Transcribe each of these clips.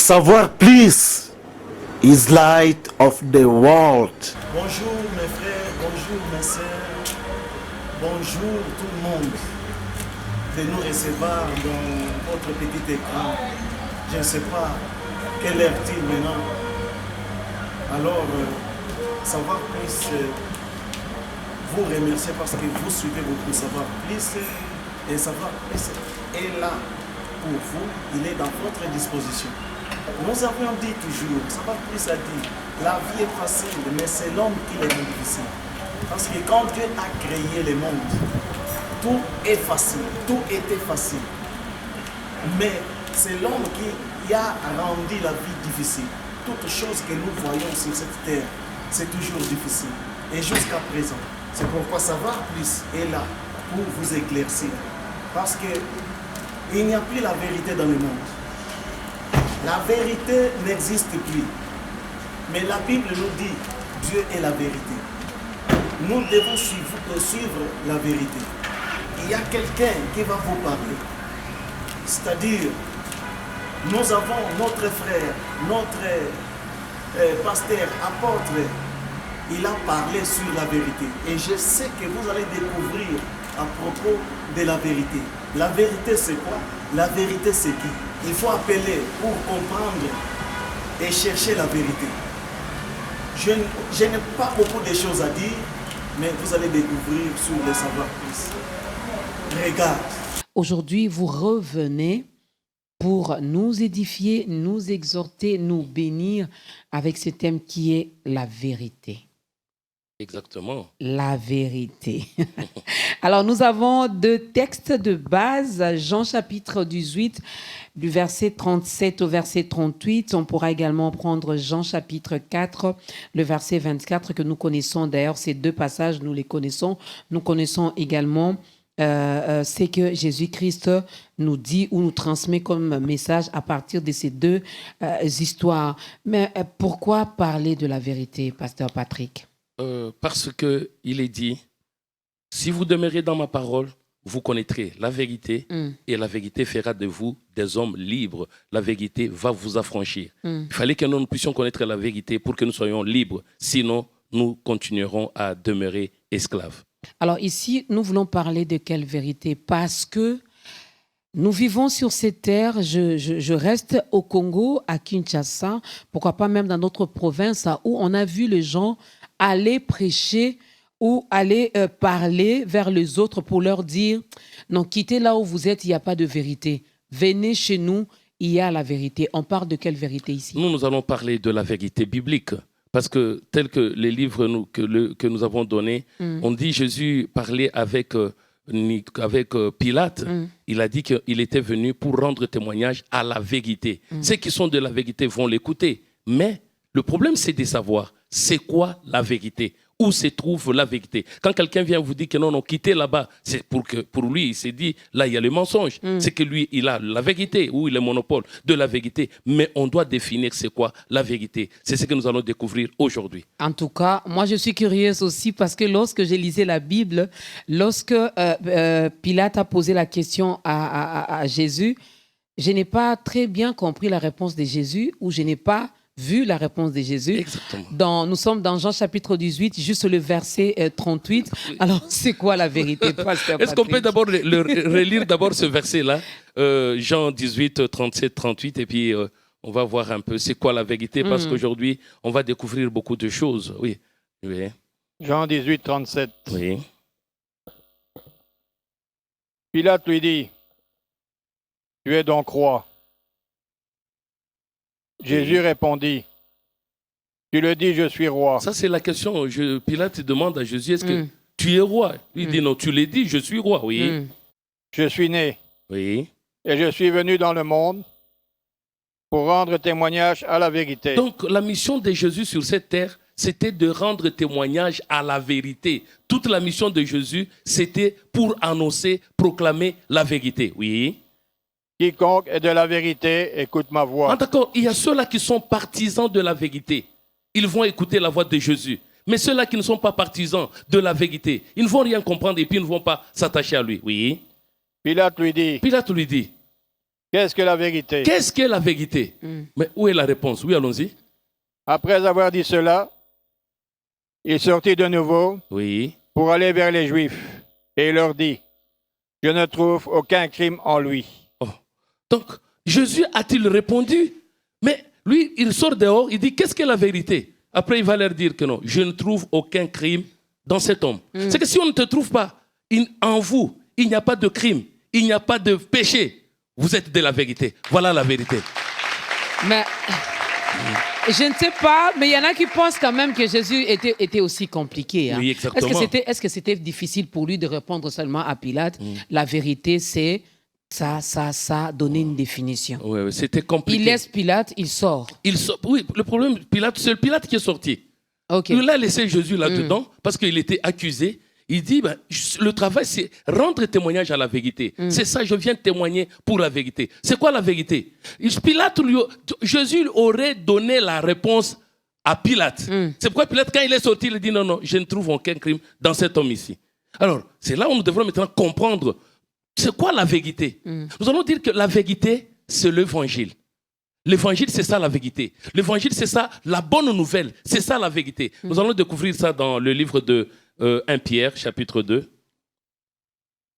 Savoir plus is light of the world. Bonjour mes frères, bonjour mes sœurs, bonjour tout le monde de nous recevoir dans votre petit écran. Je ne sais pas quelle heure est-il maintenant. Alors, savoir plus, vous remercier parce que vous suivez beaucoup savoir plus et savoir plus est là pour vous, il est dans votre disposition. Nous avons dit toujours, savoir plus a dit, la vie est facile, mais c'est l'homme qui est difficile. Parce que quand Dieu a créé le monde, tout est facile, tout était facile. Mais c'est l'homme qui a rendu la vie difficile. Toute chose que nous voyons sur cette terre, c'est toujours difficile. Et jusqu'à présent, c'est pourquoi savoir plus est là pour vous éclaircir. Parce qu'il n'y a plus la vérité dans le monde. La vérité n'existe plus. Mais la Bible nous dit, Dieu est la vérité. Nous devons suivre la vérité. Il y a quelqu'un qui va vous parler. C'est-à-dire, nous avons notre frère, notre pasteur, apôtre, il a parlé sur la vérité. Et je sais que vous allez découvrir à propos de la vérité. La vérité, c'est quoi? La vérité, c'est qui? Il faut appeler pour comprendre et chercher la vérité. Je n'ai pas beaucoup de choses à dire, mais vous allez découvrir sur le savoir plus. Regarde. Aujourd'hui, vous revenez pour nous édifier, nous exhorter, nous bénir avec ce thème qui est la vérité. Exactement. La vérité. Alors, nous avons deux textes de base, Jean chapitre 18, du verset 37 au verset 38. On pourra également prendre Jean chapitre 4, le verset 24, que nous connaissons. D'ailleurs, ces deux passages, nous les connaissons. Nous connaissons également ce que Jésus-Christ nous dit ou nous transmet comme message à partir de ces deux histoires. Mais pourquoi parler de la vérité, pasteur Patrick? Parce qu'il est dit, si vous demeurez dans ma parole, vous connaîtrez la vérité et la vérité fera de vous des hommes libres. La vérité va vous affranchir. Il fallait que nous puissions connaître la vérité pour que nous soyons libres. Sinon, nous continuerons à demeurer esclaves. Alors ici, nous voulons parler de quelle vérité? Parce que nous vivons sur cette terre, je reste au Congo, à Kinshasa, pourquoi pas même dans notre province, où on a vu les gens aller prêcher ou aller parler vers les autres pour leur dire « Non, quittez là où vous êtes, il n'y a pas de vérité. Venez chez nous, il y a la vérité. » On parle de quelle vérité ici? Nous allons parler de la vérité biblique. Parce que, tel que les livres que nous avons donnés, on dit Jésus parlait avec Pilate. Il a dit qu'il était venu pour rendre témoignage à la vérité. Ceux qui sont de la vérité vont l'écouter. Mais le problème, c'est de savoir c'est quoi la vérité, où se trouve la vérité. Quand quelqu'un vient vous dire que non, quittez là-bas, c'est pour lui, il s'est dit, là, il y a le mensonge. C'est que lui, il a la vérité, ou il a le monopole de la vérité. Mais on doit définir c'est quoi la vérité. C'est ce que nous allons découvrir aujourd'hui. En tout cas, moi, je suis curieuse aussi parce que lorsque j'ai lisé la Bible, lorsque Pilate a posé la question à Jésus, je n'ai pas très bien compris la réponse de Jésus ou je n'ai pas vu la réponse de Jésus. Exactement. Nous sommes dans Jean chapitre 18, juste le verset 38. Alors, c'est quoi la vérité, pasteur Patrick? Est-ce qu'on peut d'abord relire d'abord ce verset-là, Jean 18, 37, 38, et puis on va voir un peu c'est quoi la vérité, parce qu'aujourd'hui, on va découvrir beaucoup de choses. Oui. Jean 18, 37. Oui. Pilate lui dit, « Tu es donc roi. » Jésus répondit, « Tu le dis, je suis roi. » Ça, c'est la question. Pilate demande à Jésus, est-ce que tu es roi? Il dit, non, tu l'as dit, je suis roi. Oui. Je suis né. Oui. Et je suis venu dans le monde pour rendre témoignage à la vérité. Donc, la mission de Jésus sur cette terre, c'était de rendre témoignage à la vérité. Toute la mission de Jésus, c'était pour annoncer, proclamer la vérité. Oui. Quiconque est de la vérité, écoute ma voix. Ah, d'accord, il y a ceux-là qui sont partisans de la vérité. Ils vont écouter la voix de Jésus. Mais ceux-là qui ne sont pas partisans de la vérité, ils ne vont rien comprendre et puis ils ne vont pas s'attacher à lui. Oui. Pilate lui dit, Pilate lui dit, Qu'est-ce que la vérité? Qu'est-ce que la vérité? Mais où est la réponse? Oui, allons-y. Après avoir dit cela, il sortit de nouveau Oui. pour aller vers les Juifs et il leur dit, je ne trouve aucun crime en lui. Oh. Donc, Jésus a-t-il répondu? Mais lui, il sort dehors, il dit, qu'est-ce que la vérité? Après, il va leur dire que non, je ne trouve aucun crime dans cet homme. C'est que si on ne te trouve pas en vous, il n'y a pas de crime, il n'y a pas de péché, vous êtes de la vérité. Voilà la vérité. Mais je ne sais pas, mais il y en a qui pensent quand même que Jésus était aussi compliqué. Hein. Oui, exactement. Est-ce que c'était difficile pour lui de répondre seulement à Pilate? La vérité, c'est ça, donner une définition. Oui, c'était compliqué. Il laisse Pilate, il sort. Oui, le problème, c'est Pilate qui est sorti. Ok. Il a laissé Jésus là-dedans parce qu'il était accusé. Il dit, le travail, c'est rendre témoignage à la vérité. C'est ça, je viens témoigner pour la vérité. C'est quoi la vérité? Jésus aurait donné la réponse à Pilate. C'est pourquoi Pilate, quand il est sorti, il dit, non, je ne trouve aucun crime dans cet homme ici. Alors, c'est là où nous devrons maintenant comprendre, c'est quoi la vérité? Nous allons dire que la vérité, c'est l'évangile. L'évangile, c'est ça la vérité. L'évangile, c'est ça la bonne nouvelle. C'est ça la vérité. Nous allons découvrir ça dans le livre de 1 Pierre, chapitre 2.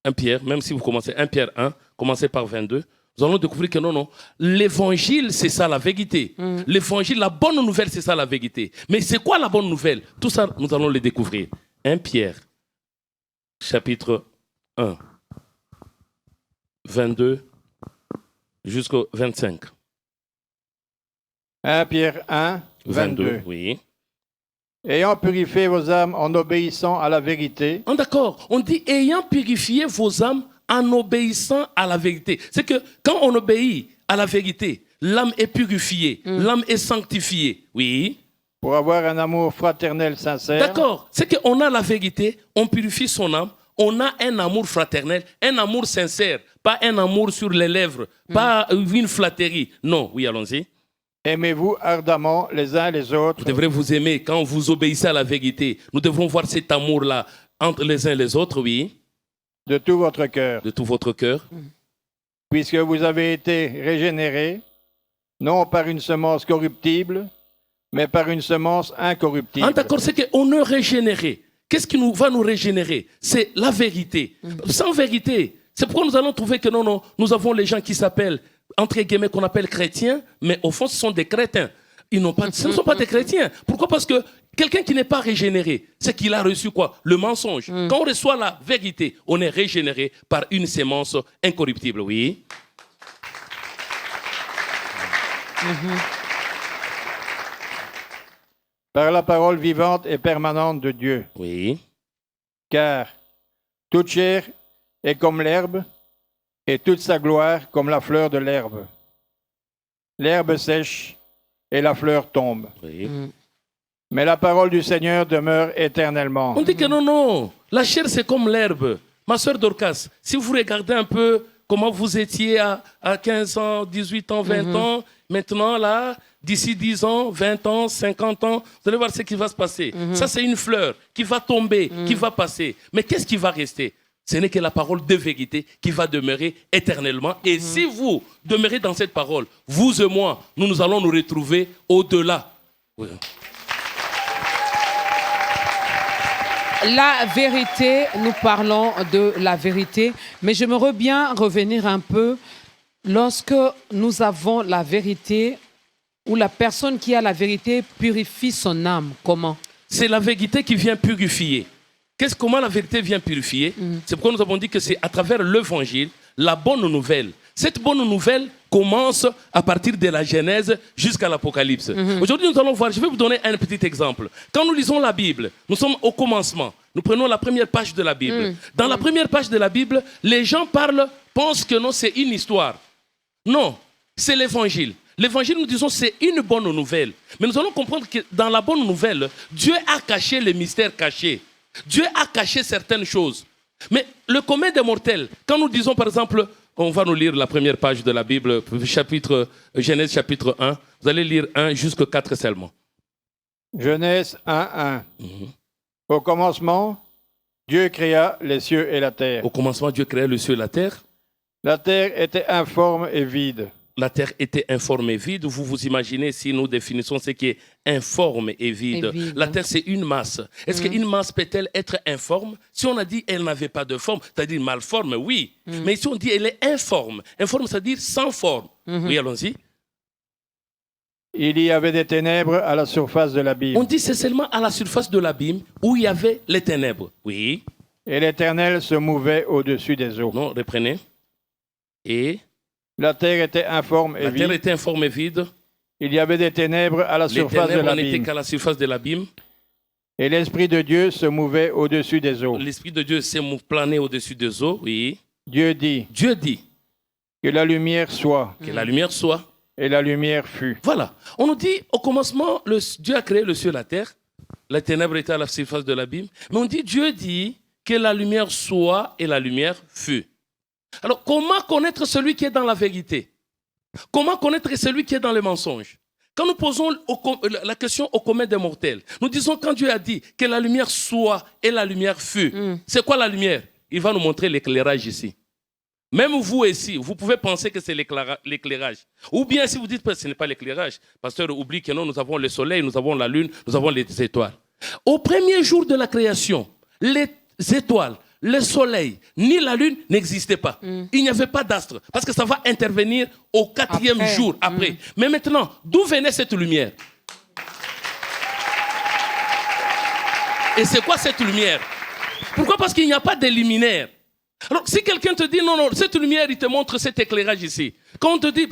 1 Pierre, même si vous commencez 1 Pierre 1, commencez par 22. Nous allons découvrir que non, l'évangile, c'est ça la vérité. L'évangile, la bonne nouvelle, c'est ça la vérité. Mais c'est quoi la bonne nouvelle? Tout ça, nous allons le découvrir. 1 Pierre, chapitre 1, 22 jusqu'au 25. 1 Pierre 1, 22. Oui. Ayant purifié vos âmes en obéissant à la vérité. D'accord, on dit ayant purifié vos âmes en obéissant à la vérité. C'est que quand on obéit à la vérité, l'âme est purifiée, l'âme est sanctifiée. Oui. Pour avoir un amour fraternel sincère. D'accord, c'est qu'on a la vérité, on purifie son âme, on a un amour fraternel, un amour sincère, pas un amour sur les lèvres, pas une flatterie. Non, oui, allons-y. Aimez-vous ardemment les uns les autres. Vous devrez vous aimer quand vous obéissez à la vérité. Nous devrons voir cet amour-là entre les uns et les autres, oui. De tout votre cœur. De tout votre cœur. Puisque vous avez été régénérés, non par une semence corruptible, mais par une semence incorruptible. Ah, d'accord, c'est qu'on est régénéré. Qu'est-ce qui va nous régénérer? C'est la vérité. Sans vérité. C'est pourquoi nous allons trouver que non, nous avons les gens qui s'appellent, entre guillemets, qu'on appelle chrétiens, mais au fond, ce sont des crétins. Ce ne sont pas des chrétiens. Pourquoi? Parce que quelqu'un qui n'est pas régénéré, c'est qu'il a reçu quoi? Le mensonge. Quand on reçoit la vérité, on est régénéré par une sémence incorruptible, oui. Par la parole vivante et permanente de Dieu. Oui. Car toute chair est comme l'herbe, et toute sa gloire comme la fleur de l'herbe. L'herbe sèche et la fleur tombe. Oui. Mais la parole du Seigneur demeure éternellement. On dit que non, la chair c'est comme l'herbe. Ma soeur Dorcas, si vous regardez un peu comment vous étiez à 15 ans, 18 ans, 20 ans, maintenant là, d'ici 10 ans, 20 ans, 50 ans, vous allez voir ce qui va se passer. Ça c'est une fleur qui va tomber, qui va passer. Mais qu'est-ce qui va rester? Ce n'est que la parole de vérité qui va demeurer éternellement. Et si vous demeurez dans cette parole, vous et moi, nous allons nous retrouver au-delà. Oui. La vérité, nous parlons de la vérité, mais j'aimerais bien revenir un peu lorsque nous avons la vérité, ou la personne qui a la vérité purifie son âme. Comment? C'est la vérité qui vient purifier. Comment la vérité vient purifier? C'est pourquoi nous avons dit que c'est à travers l'évangile, la bonne nouvelle. Cette bonne nouvelle commence à partir de la Genèse jusqu'à l'Apocalypse. Aujourd'hui, nous allons voir, je vais vous donner un petit exemple. Quand nous lisons la Bible, nous sommes au commencement. Nous prenons la première page de la Bible. Dans la première page de la Bible, les gens pensent que non, c'est une histoire. Non, c'est l'évangile. L'évangile, nous disons, c'est une bonne nouvelle. Mais nous allons comprendre que dans la bonne nouvelle, Dieu a caché les mystères cachés. Dieu a caché certaines choses. Mais le commun des mortels, quand nous disons par exemple, on va nous lire la première page de la Bible, Genèse chapitre 1, vous allez lire 1 jusqu'au 4 seulement. Genèse 1, 1. Au commencement, Dieu créa les cieux et la terre. Au commencement, Dieu créa le ciel et la terre. La terre était informe et vide. La terre était informe et vide. Vous vous imaginez si nous définissons ce qui est informe et vide. Et vide. La terre, c'est une masse. Est-ce qu'une masse peut-elle être informe? Si on a dit qu'elle n'avait pas de forme, c'est-à-dire malforme, oui. Mais si on dit qu'elle est informe, informe, c'est-à-dire sans forme. Oui, allons-y. Il y avait des ténèbres à la surface de l'abîme. On dit c'est seulement à la surface de l'abîme où il y avait les ténèbres. Oui. Et l'Éternel se mouvait au-dessus des eaux. Non, reprenez. Et La terre était informe et la terre vide. était informe et vide. Il y avait des ténèbres à la Les surface de ténèbres n'étaient l'abîme. qu'à la surface de l'abîme. Et l'Esprit de Dieu se mouvait au-dessus des eaux. L'Esprit de Dieu s'est plané au-dessus des eaux. Oui. Dieu dit Dieu dit que la lumière soit, que la lumière soit. et la lumière fut. Voilà. On nous dit au commencement, Dieu a créé le ciel et la terre. Les ténèbres étaient à la surface de l'abîme. Mais on dit Dieu dit que la lumière soit et la lumière fut. Alors, comment connaître celui qui est dans la vérité? Comment connaître celui qui est dans le mensonge? Quand nous posons la question au commun des mortels, nous disons quand Dieu a dit que la lumière soit et la lumière fut. C'est quoi la lumière? Il va nous montrer l'éclairage ici. Même vous ici, vous pouvez penser que c'est l'éclairage. Ou bien si vous dites que ce n'est pas l'éclairage, pasteur oublie que non, nous avons le soleil, nous avons la lune, nous avons les étoiles. Au premier jour de la création, les étoiles, le soleil, ni la lune n'existaient pas. Il n'y avait pas d'astre, parce que ça va intervenir au quatrième jour après. Mais maintenant, d'où venait cette lumière? Et c'est quoi cette lumière? Pourquoi? Parce qu'il n'y a pas de luminaire. Alors, si quelqu'un te dit, non, non, cette lumière, il te montre cet éclairage ici. Quand on te dit,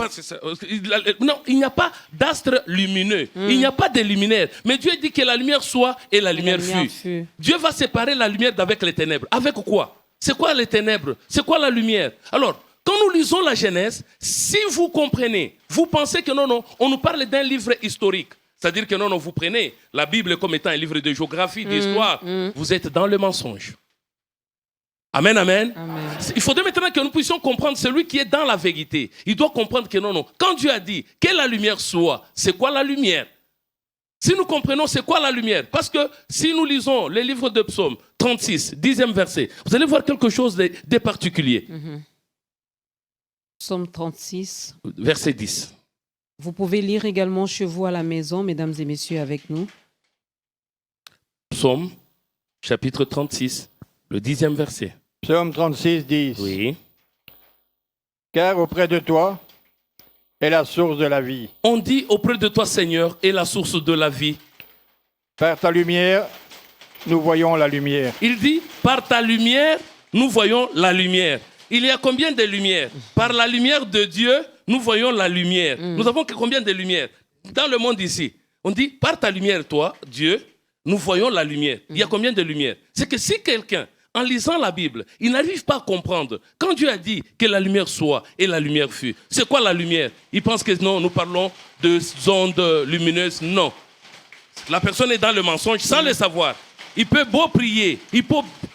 non, il n'y a pas d'astre lumineux, il n'y a pas de luminaire. Mais Dieu dit que la lumière soit et la lumière fut. Dieu va séparer la lumière d'avec les ténèbres. Avec quoi? C'est quoi les ténèbres? C'est quoi la lumière? Alors, quand nous lisons la Genèse, si vous comprenez, vous pensez que non, non, on nous parle d'un livre historique. C'est-à-dire que non, non, vous prenez la Bible comme étant un livre de géographie, d'histoire. Vous êtes dans le mensonge. Amen, amen, amen. Il faudrait maintenant que nous puissions comprendre celui qui est dans la vérité. Il doit comprendre que non, non. Quand Dieu a dit que la lumière soit, c'est quoi la lumière? Si nous comprenons c'est quoi la lumière, parce que si nous lisons les livres de Psaume 36, 10e verset, vous allez voir quelque chose de particulier. Psaume 36. Verset 10. Vous pouvez lire également chez vous à la maison, mesdames et messieurs, avec nous. Psaume, chapitre 36, le 10e verset. Psaume 36, 10. Oui. Car auprès de toi est la source de la vie. On dit auprès de toi, Seigneur, est la source de la vie. Par ta lumière, nous voyons la lumière. Il dit, par ta lumière, nous voyons la lumière. Il y a combien de lumières? Par la lumière de Dieu, nous voyons la lumière. Nous avons combien de lumières? Dans le monde ici, on dit, par ta lumière, toi, Dieu, nous voyons la lumière. Il y a combien de lumières? C'est que si quelqu'un, en lisant la Bible, il n'arrive pas à comprendre, quand Dieu a dit que la lumière soit et la lumière fut, c'est quoi la lumière? Il pense que non, nous parlons de ondes lumineuses. Non. La personne est dans le mensonge sans le savoir. Il peut beau prier,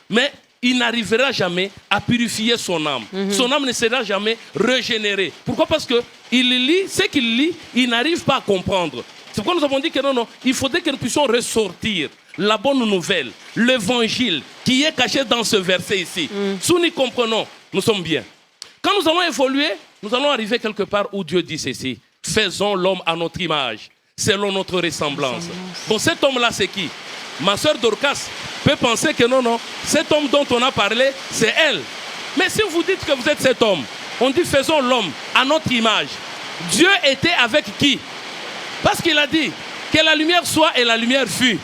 mais il n'arrivera jamais à purifier son âme. Son âme ne sera jamais régénérée. Pourquoi? Parce que il lit, ce qu'il lit, il n'arrive pas à comprendre. C'est pourquoi nous avons dit que non, non, il faudrait que nous puissions ressortir la bonne nouvelle, l'évangile qui est caché dans ce verset ici. Si nous comprenons, nous sommes bien. Quand nous allons évoluer, nous allons arriver quelque part où Dieu dit ceci. Faisons l'homme à notre image, selon notre ressemblance. Bon, cet homme-là, c'est qui? Ma sœur Dorcas peut penser que non, non, cet homme dont on a parlé, c'est elle. Mais si vous dites que vous êtes cet homme, on dit faisons l'homme à notre image. Dieu était avec qui? Parce qu'il a dit que la lumière soit et la lumière fut.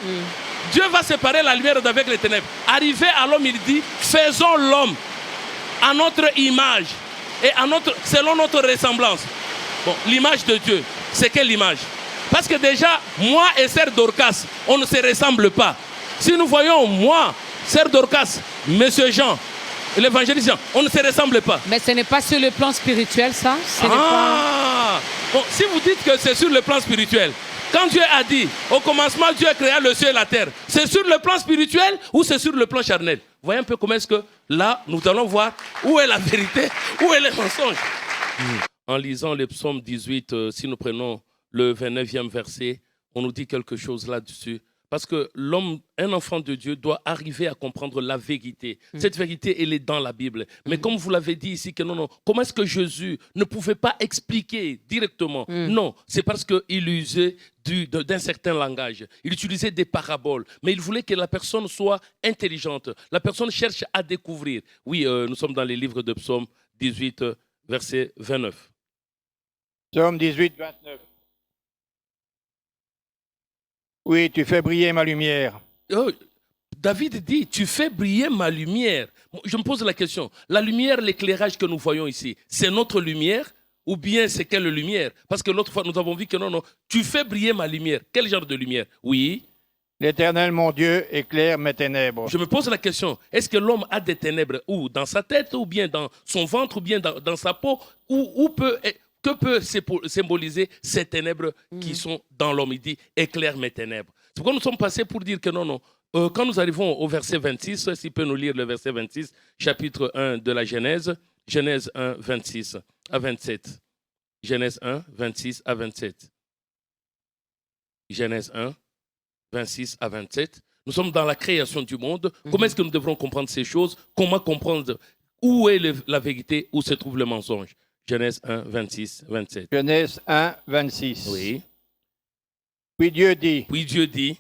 Dieu va séparer la lumière d'avec les ténèbres. Arrivé à l'homme, il dit faisons l'homme à notre image et selon notre ressemblance. Bon, l'image de Dieu, c'est quelle image? Parce que déjà, moi et sœur Dorcas, on ne se ressemble pas. Si nous voyons moi, sœur Dorcas, monsieur Jean, l'évangéliste Jean, on ne se ressemble pas. Mais ce n'est pas sur le plan spirituel, ça? Bon, si vous dites que c'est sur le plan spirituel, quand Dieu a dit, au commencement, Dieu créa le ciel et la terre, c'est sur le plan spirituel ou c'est sur le plan charnel? Vous voyez un peu comment est-ce que là, nous allons voir où est la vérité, où est le mensonge. En lisant le psaume 18, si nous prenons le 29e verset, on nous dit quelque chose là-dessus. Parce que l'homme, un enfant de Dieu, doit arriver à comprendre la vérité. Cette vérité, elle est dans la Bible. Mais comme vous l'avez dit ici, que non, comment est-ce que Jésus ne pouvait pas expliquer directement? Non, c'est parce qu'il usait d'un certain langage. Il utilisait des paraboles. Mais il voulait que la personne soit intelligente. La personne cherche à découvrir. Oui, nous sommes dans les livres de Psaume 18, verset 29. Psaume 18, 29. Oui, tu fais briller ma lumière. David dit, tu fais briller ma lumière. Je me pose la question, la lumière, l'éclairage que nous voyons ici, c'est notre lumière ou bien c'est quelle lumière? Parce que l'autre fois, nous avons vu que non, tu fais briller ma lumière. Quel genre de lumière? Oui. L'Éternel, mon Dieu, éclaire mes ténèbres. Je me pose la question, est-ce que l'homme a des ténèbres ou dans sa tête, ou bien dans son ventre, ou bien dans sa peau, que peut symboliser ces ténèbres qui sont dans l'homme? Il dit, éclaire mes ténèbres. C'est pourquoi nous sommes passés pour dire que non. Quand nous arrivons au verset 26, s'il peut nous lire le verset 26, chapitre 1 de la Genèse, Genèse 1, 26 à 27. Genèse 1, 26 à 27. Genèse 1, 26 à 27. Nous sommes dans la création du monde. Comment est-ce que nous devrons comprendre ces choses? Comment comprendre où est la vérité, où se trouve le mensonge? Genèse 1, 26, 27. Genèse 1, 26. Oui. Puis Dieu dit,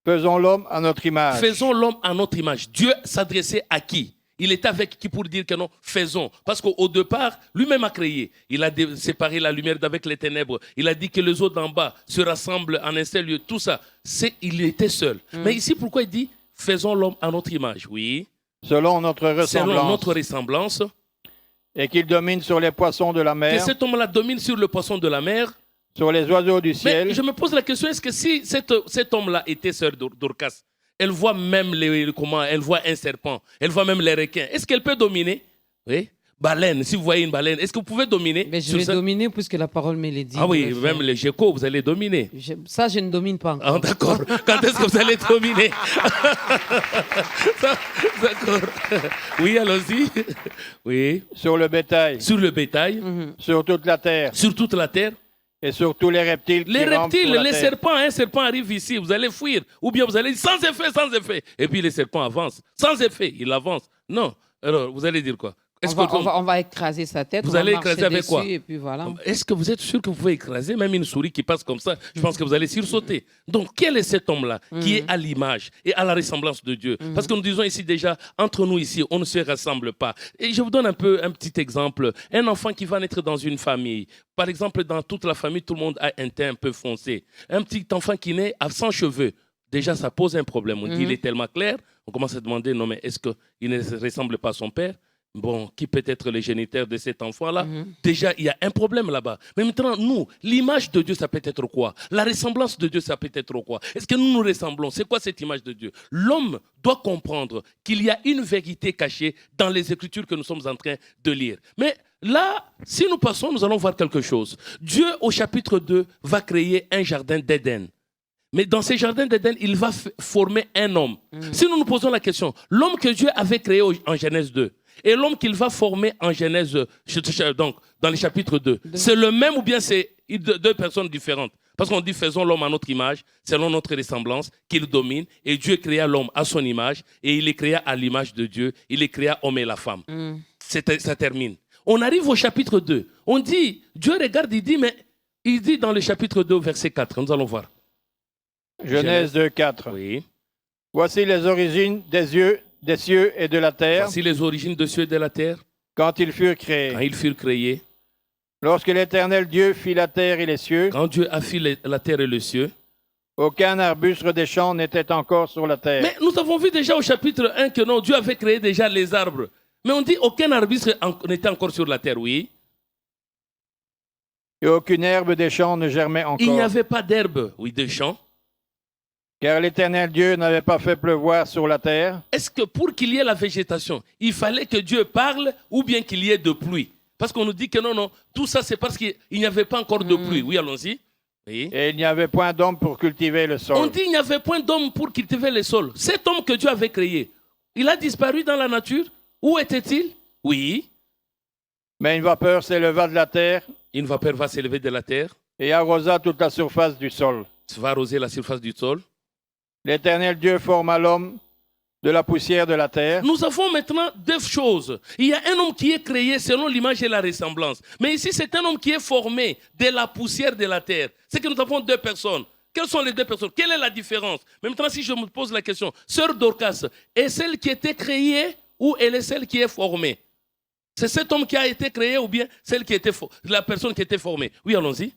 faisons l'homme à notre image. Faisons l'homme à notre image. Dieu s'adressait à qui? Il était avec qui pour dire que non, faisons. Parce qu'au départ, lui-même a créé. Il a séparé la lumière d'avec les ténèbres. Il a dit que les eaux d'en bas se rassemblent en un seul lieu. Tout ça, il était seul. Mais ici, pourquoi il dit faisons l'homme à notre image? Oui. Selon notre ressemblance. Selon notre ressemblance. Et qu'il domine sur les poissons de la mer. Que cet homme-là domine sur le poisson de la mer. Sur les oiseaux du ciel. Mais je me pose la question, est-ce que si cet homme-là était sœur Dorcas, elle voit même elle voit un serpent, elle voit même les requins, est-ce qu'elle peut dominer? Oui. Baleine, si vous voyez une baleine, est-ce que vous pouvez dominer? Mais je vais dominer puisque la parole me l'a dit. Ah oui, même les geckos, vous allez dominer. Ça, je ne domine pas encore. Ah, d'accord. Quand est-ce que vous allez dominer? D'accord. Oui, allons-y. Oui. Sur le bétail. Sur le bétail. Sur toute la terre. Sur toute la terre. Et sur tous les reptiles qui rampent sur la les terre. serpents, un serpent arrive ici, vous allez fuir. Ou bien vous allez dire sans effet, sans effet. Et puis les serpents avancent. Sans effet, il avance. Non. Alors, vous allez dire quoi? On va écraser sa tête. Vous allez écraser avec quoi? Et puis voilà. Est-ce que vous êtes sûr que vous pouvez écraser même une souris qui passe comme ça? Je pense que vous allez sursauter. Donc, quel est cet homme-là qui est à l'image et à la ressemblance de Dieu? Parce que nous disons ici déjà, entre nous ici, on ne se rassemble pas. Et je vous donne un petit exemple. Un enfant qui va naître dans une famille. Par exemple, dans toute la famille, tout le monde a un teint un peu foncé. Un petit enfant qui naît sans cheveux. Déjà, ça pose un problème. On dit il est tellement clair. On commence à demander, non, mais est-ce qu'il ne ressemble pas à son père? Bon, qui peut être le géniteur de cet enfant-là? Déjà, il y a un problème là-bas. Mais maintenant, nous, l'image de Dieu, ça peut être quoi? La ressemblance de Dieu, ça peut être quoi? Est-ce que nous nous ressemblons? C'est quoi cette image de Dieu? L'homme doit comprendre qu'il y a une vérité cachée dans les Écritures que nous sommes en train de lire. Mais là, si nous passons, nous allons voir quelque chose. Dieu, au chapitre 2, va créer un jardin d'Éden. Mais dans ce jardin d'Éden, il va former un homme. Si nous nous posons la question, l'homme que Dieu avait créé en Genèse 2, et l'homme qu'il va former en Genèse, donc dans le chapitre 2, c'est le même ou bien c'est deux personnes différentes? Parce qu'on dit faisons l'homme à notre image, selon notre ressemblance, qu'il domine. Et Dieu créa l'homme à son image, et il les créa à l'image de Dieu. Il les créa homme et la femme. Ça termine. On arrive au chapitre 2. On dit, Dieu regarde, il dit dans le chapitre 2, verset 4, nous allons voir. Genèse 2, 4. Oui. Voici les origines des cieux et de la terre. Voici les origines des cieux et de la terre. Quand ils furent créés. Quand ils furent créés. Lorsque l'Éternel Dieu fit la terre et les cieux. Quand Dieu a fait la terre et les cieux. Aucun arbuste des champs n'était encore sur la terre. Mais nous avons vu déjà au chapitre 1 que non, Dieu avait créé déjà les arbres. Mais on dit aucun arbuste n'était encore sur la terre, oui. Et aucune herbe des champs ne germait encore. Il n'y avait pas d'herbe, oui, des champs. Car l'Éternel Dieu n'avait pas fait pleuvoir sur la terre. Est-ce que pour qu'il y ait la végétation, il fallait que Dieu parle ou bien qu'il y ait de pluie? Parce qu'on nous dit que non, tout ça c'est parce qu'il n'y avait pas encore de pluie. Oui, allons-y. Oui. Et il n'y avait point d'homme pour cultiver le sol. On dit qu'il n'y avait point d'homme pour cultiver le sol. Cet homme que Dieu avait créé, il a disparu dans la nature. Où était-il? Oui. Mais une vapeur s'éleva de la terre. Une vapeur va s'élever de la terre. Et arrosa toute la surface du sol. Va arroser la surface du sol. L'Éternel Dieu forma l'homme de la poussière de la terre. Nous avons maintenant deux choses. Il y a un homme qui est créé selon l'image et la ressemblance. Mais ici, c'est un homme qui est formé de la poussière de la terre. C'est que nous avons deux personnes. Quelles sont les deux personnes? Quelle est la différence? Mais maintenant, si je me pose la question, Sœur Dorcas, est celle qui était créée ou elle est celle qui est formée? C'est cet homme qui a été créé ou bien celle qui était la personne qui était formée? Oui, allons-y.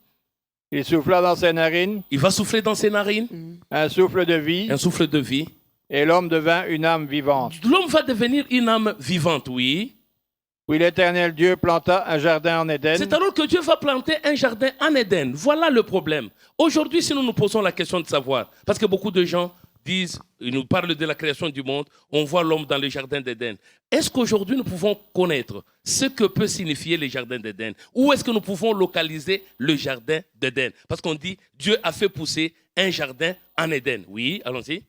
Il souffla dans ses narines Il va souffler dans ses narines, un souffle de vie, un souffle de vie. et l'homme devint une âme vivante. L'homme va devenir une âme vivante, oui. Puis l'Éternel Dieu planta un jardin en Éden. C'est alors que Dieu va planter un jardin en Éden. Voilà le problème. Aujourd'hui, si nous nous posons la question de savoir, parce que beaucoup de gens disent, ils nous parlent de la création du monde, on voit l'homme dans le jardin d'Éden. Est-ce qu'aujourd'hui nous pouvons connaître ce que peut signifier le jardin d'Éden? Où est-ce que nous pouvons localiser le jardin d'Éden? Parce qu'on dit, Dieu a fait pousser un jardin en Éden. Oui, allons-y.